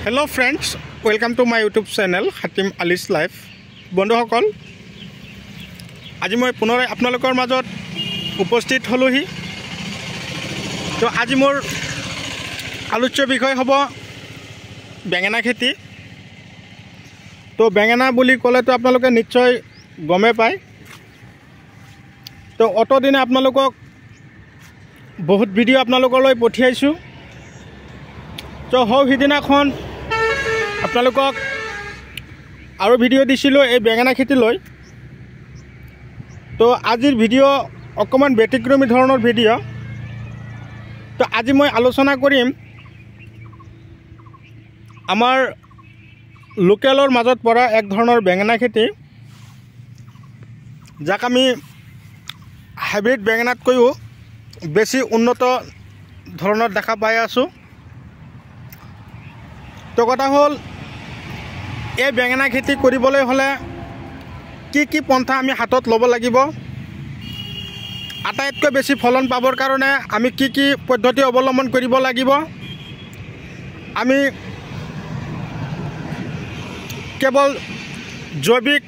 Hello friends, welcome to my YouTube channel Hatim Ali's Life. বন্ধুসকল আজি মই পুনৰ আপোনালোকৰ মাজত উপস্থিত হলোহি। তো আজি মোৰ আলোচ্য বিষয় হ'ব বেঙেনা খেতি। তো বেঙেনা বুলি ক'লে তো আপোনালোকে নিশ্চয় গমে পায়। তো অতদিনে আপোনালোকক বহুত ভিডিঅ' আপোনালোকলৈ পঠিয়াইছোঁ। তো হওক সিদিনাখন আপোনালোকক আৰু ভিডিঅ' দিছিলোঁ এই বেঙেনা খেতি লৈ। তো আজিৰ ভিডিঅ' অকণমান ব্যতিক্ৰমী ধৰণৰ ভিডিঅ'। তো আজি মই আলোচনা কৰিম আমাৰ লোকেলৰ মাজত পৰা এক ধৰণৰ বেঙেনা খেতি, যাক আমি হাইব্ৰিড বেঙেনাতকৈও বেছি উন্নত ধৰণৰ দেখা পাই আছোঁ। তো কথা হ'ল এই বেঙেনা খেতি কৰিবলৈ হ'লে কি পন্থা আমি হাতত ল'ব লাগিব, আটাইতকৈ বেছি ফলন পাবৰ কাৰণে আমি কি পদ্ধতি অৱলম্বন কৰিব লাগিব। আমি কেৱল জৈৱিক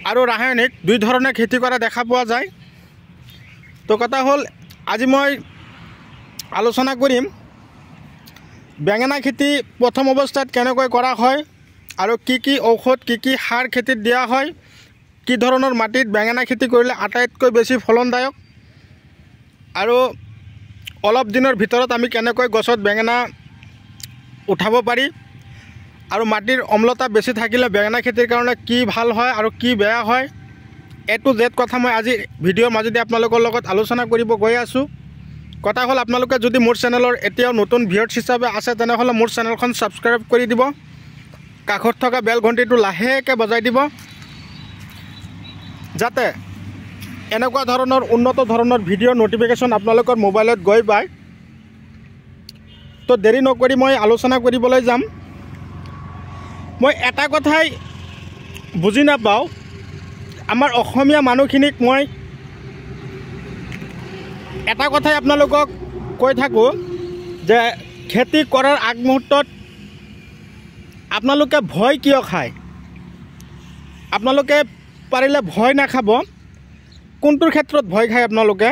আৰু ৰাসায়নিক দুই ধৰণে খেতি কৰা দেখা পোৱা যায়। তো কথা হ'ল আজি মই আলোচনা কৰিম বেঙেনা খেতি প্ৰথম অৱস্থাত কেনেকৈ কৰা হয় আৰু কি ঔষধ কি সাৰ খেতিত দিয়া হয়, কি ধৰণৰ মাটিত বেঙেনা খেতি কৰিলে আটাইতকৈ বেছি ফলনদায়ক, আৰু অলপ দিনৰ ভিতৰত আমি কেনেকৈ গছত বেঙেনা উঠাব পাৰি, আৰু মাটিৰ অম্লতা বেছি থাকিলে বেঙেনা খেতিৰ কাৰণে কি ভাল হয় আৰু কি বেয়া হয়, এটো জেড কথা মই আজি ভিডিঅ'ৰ মাজেদি আপোনালোকৰ লগত আলোচনা কৰিব গৈ আছোঁ। কথা হ'ল আপোনালোকে যদি মোৰ চেনেলৰ এতিয়াও নতুন ভিউৱাৰ্ছ হিচাপে আছে তেনেহ'লে মোৰ চেনেলখন ছাবস্ক্ৰাইব কৰি দিব, কাষত থকা বেল ঘণ্টিটো লাহেকৈ বজাই দিব, যাতে এনেকুৱা ধৰণৰ উন্নত ধৰণৰ ভিডিঅ' ন'টিফিকেশ্যন আপোনালোকৰ মোবাইলত গৈ পায়। তো দেৰি নকৰি মই আলোচনা কৰিবলৈ যাম। মই এটা কথাই বুজি নাপাওঁ, আমাৰ অসমীয়া মানুহখিনিক মই এটা কথাই আপোনালোকক কৈ থাকোঁ যে খেতি কৰাৰ আগমুহূৰ্তত আপোনালোকে ভয় কিয় খায়। আপোনালোকে পাৰিলে ভয় নাখাব। কোনটোৰ ক্ষেত্ৰত ভয় খায় আপোনালোকে,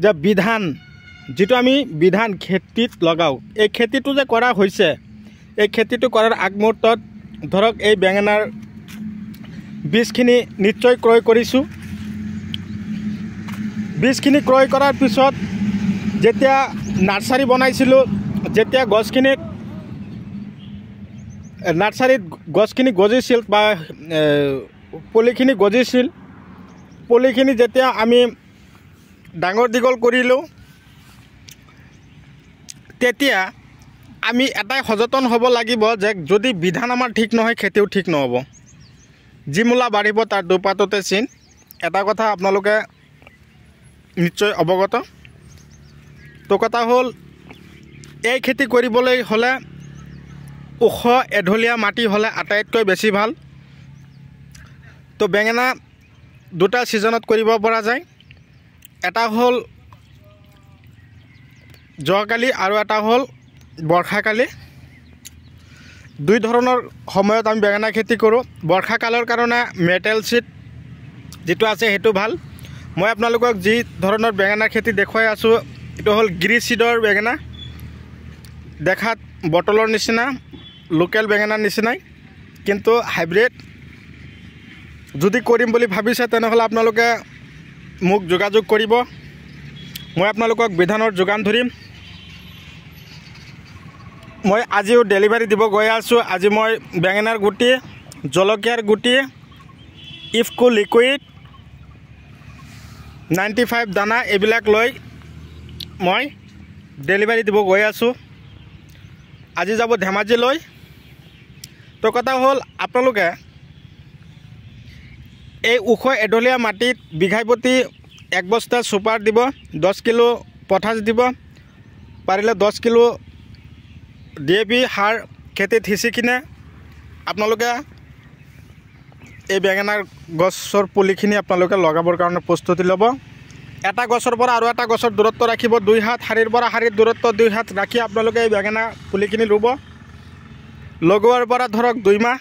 যে বিধান, যিটো আমি বিধান খেতিত লগাওঁ, এই খেতিটো যে কৰা হৈছে, এই খেতিটো কৰাৰ আগমুহূৰ্তত ধৰক এই বেঙেনাৰ বীজখিনি নিশ্চয় ক্ৰয় কৰিছোঁ। বীজখিনি ক্ৰয় কৰাৰ পিছত যেতিয়া নাৰ্চাৰী বনাইছিলোঁ, যেতিয়া নাৰ্চাৰীত গছখিনি গজিছিল বা পুলিখিনি গজিছিল, পুলিখিনি যেতিয়া আমি ডাঙৰ দীঘল কৰিলোঁ, তেতিয়া আমি এটাই সচেতন হ'ব লাগিব যে যদি বিধান আমাৰ ঠিক নহয় খেতিও ঠিক নহ'ব। যি মূলা বাঢ়িব তাৰ দুপাততে চিন, এটা কথা আপোনালোকে নিশ্চয় অৱগত। তো কথা হ'ল এই খেতি কৰিবলৈ হ'লে ওখ এঢলীয়া মাটি হ'লে আটাইতকৈ বেছি ভাল। তো বেঙেনা দুটা ছিজনত কৰিব পৰা যায়, এটা হ'ল যোৱাকালি আৰু এটা হ'ল বৰ্ষাকালি। দুই ধৰণৰ সময়ত আমি বেঙেনা খেতি কৰোঁ। বৰ্ষাকালৰ কাৰণে মেটেল চিড যিটো আছে সেইটো ভাল। মই আপোনালোকক যি ধৰণৰ বেঙেনাৰ খেতি দেখুৱাই আছোঁ এইটো হ'ল গ্ৰী চিডৰ বেঙেনা, দেখাত বটলৰ নিচিনা, লোকেল বেঙেনাৰ নিচিনাই, কিন্তু হাইব্ৰিড। যদি কৰিম বুলি ভাবিছে তেনেহ'লে আপোনালোকে মোক যোগাযোগ কৰিব, মই আপোনালোকক বিধানৰ যোগান ধৰিম। মই আজিও ডেলিভাৰী দিব গৈ আছোঁ। আজি মই বেঙেনাৰ গুটি, জলকীয়াৰ গুটি, ইফকো লিকুইড 95 দানা এইবিলাক লৈ মই ডেলিভাৰী দিব গৈ আছোঁ। আজি যাব ধেমাজিলৈ। তো কথা হ'ল আপোনালোকে এই ওখ এঢলীয়া মাটিত বিঘাই প্ৰতি 1 বস্তা চুপাৰ দিব, 10 কিলো পটাছ দিব, পাৰিলে 10 কিলো DAP সাৰ খেতিত সিঁচি কিনে আপোনালোকে এই বেঙেনাৰ গছৰ পুলিখিনি আপোনালোকে লগাবৰ কাৰণে প্ৰস্তুতি ল'ব। এটা গছৰ পৰা আৰু এটা গছৰ দূৰত্ব ৰাখিব 2 হাত, শাৰীৰ পৰা শাৰীৰ দূৰত্ব 2 হাত ৰাখি আপোনালোকে এই বেঙেনা পুলিখিনি ৰুব। লগোৱাৰ পৰা ধৰক 2 মাহ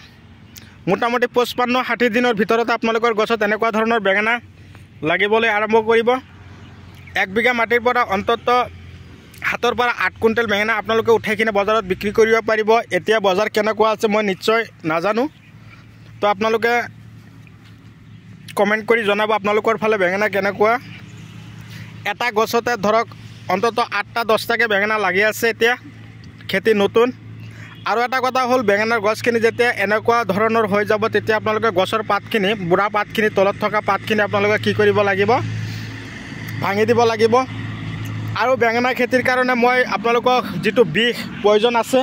মোটামুটি 55-60 দিনৰ ভিতৰত আপোনালোকৰ গছত এনেকুৱা ধৰণৰ বেঙেনা লাগিবলৈ আৰম্ভ কৰিব। 1 বিঘা মাটিৰ পৰা অন্তত 7 পৰা 8 কুইণ্টেল বেঙেনা আপোনালোকে উঠাই কিনে বজাৰত বিক্ৰী কৰিব পাৰিব। এতিয়া বজাৰ কেনেকুৱা আছে মই নিশ্চয় নাজানো, তো আপোনালোকে কমেণ্ট কৰি জনাব আপোনালোকৰ ফালে বেঙেনা কেনেকুৱা। এটা গছতে ধৰক অন্তত 8টা-10টাকৈ বেঙেনা লাগি আছে এতিয়া, খেতি নতুন। আৰু এটা কথা হ'ল বেঙেনাৰ গছখিনি যেতিয়া এনেকুৱা ধৰণৰ হৈ যাব তেতিয়া আপোনালোকে গছৰ পাতখিনি, বুঢ়া পাতখিনি, তলত থকা পাতখিনি আপোনালোকে কি কৰিব লাগিব, ভাঙি দিব লাগিব। আৰু বেঙেনা খেতিৰ কাৰণে মই আপোনালোকক যিটো বিষ পয়জন আছে,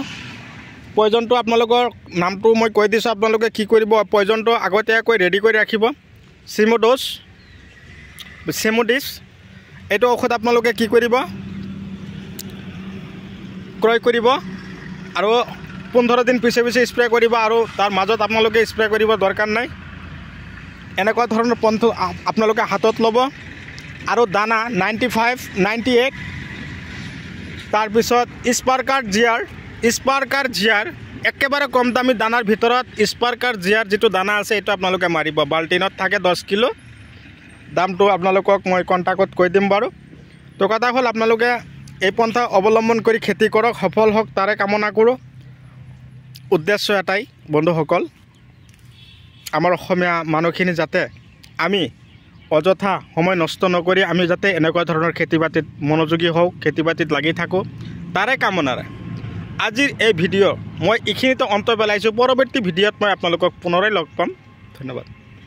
পয়জনটো আপোনালোকৰ নামটো মই কৈ দিছোঁ। আপোনালোকে কি কৰিব, পয়জনটো আগতীয়াকৈ ৰেডি কৰি ৰাখিব। চিমোডিছ এইটো ঔষধ আপোনালোকে কি কৰিব, ক্ৰয় কৰিব আৰু 15 দিন পিছে পিছে স্প্ৰে কৰিব। আৰু তাৰ মাজত আপোনালোকে স্প্ৰে কৰিব দৰকাৰ নাই। এনেকুৱা ধৰণৰ পন্থা আপোনালোকে হাতত ল'ব। আৰু দানা 95, 98, তাৰপিছত স্পাৰ্কাৰ জিয়াৰ একেবাৰে কম দামী দানাৰ ভিতৰত স্পাৰ্কাৰ জিয়াৰ যিটো দানা আছে এইটো আপোনালোকে মাৰিব। বাল্টিনত থাকে 10 কিলো। দামটো আপোনালোকক মই কণ্টেক্টত কৈ দিম বাৰু। তো কথা হ'ল আপোনালোকে এই পন্থা অৱলম্বন কৰি খেতি কৰক, সফল হওক তাৰে কামনা কৰোঁ। উদ্দেশ্য এটাই বন্ধুসকল, আমাৰ অসমীয়া মানুহখিনি যাতে আমি অযথা সময় নষ্ট নকৰি আমি যাতে এনেকুৱা ধৰণৰ খেতি বাতিত মনোযোগী হওঁ, খেতি বাতিত লাগি থাকোঁ, তাৰে কামনাৰে আজিৰ এই ভিডিঅ' মই এইখিনিতে অন্ত পেলাইছোঁ। পৰৱৰ্তী ভিডিঅ'ত মই আপোনালোকক পুনৰাই লগ পাম। ধন্যবাদ।